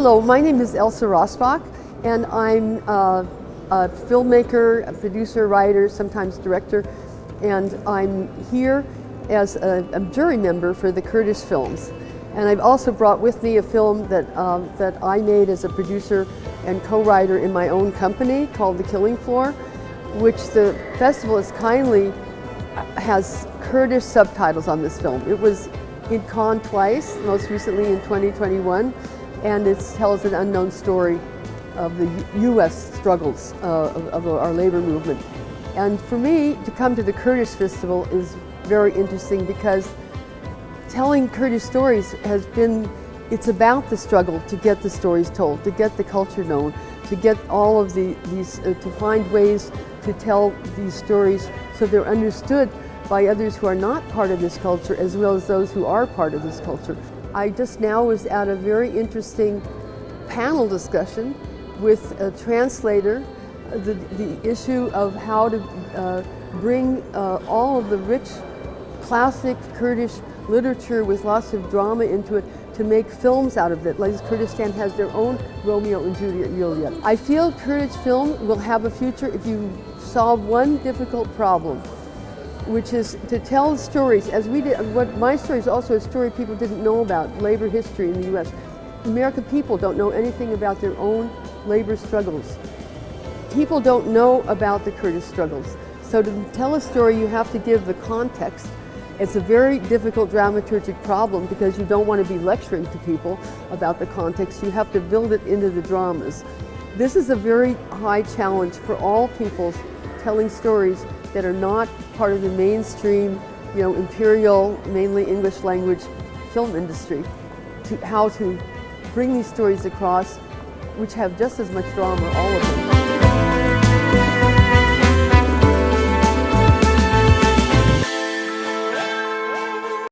Hello, my name is ELSA RASSBACH, and I'm a filmmaker, a producer, writer, sometimes director, and I'm here as a jury member for the Kurdish films. And I've also brought with me a film that I made as a producer and co-writer in my own company called The Killing Floor, which the festival has Kurdish subtitles on this film. It was in Cannes twice, most recently in 2021, and it tells an unknown story of the U.S. struggles of our labor movement. And for me, to come to the Kurdish festival is very interesting because telling Kurdish stories it's about the struggle to get the stories told, to get the culture known, to get all of to find ways to tell these stories so they're understood by others who are not part of this culture as well as those who are part of this culture. I just now was at a very interesting panel discussion with a translator, the issue of how to bring all of the rich classic Kurdish literature with lots of drama into it to make films out of it. Like Kurdistan has their own Romeo and Juliet. I feel Kurdish film will have a future if you solve one difficult problem, which is to tell stories, as we did. My story is also a story people didn't know about, labor history in the U.S. American people don't know anything about their own labor struggles. People don't know about the Kurdish struggles. So to tell a story, you have to give the context. It's a very difficult dramaturgic problem because you don't want to be lecturing to people about the context. You have to build it into the dramas. This is a very high challenge for all peoples telling stories that are not part of the mainstream, imperial, mainly English language film industry, how to bring these stories across, which have just as much drama, all of them.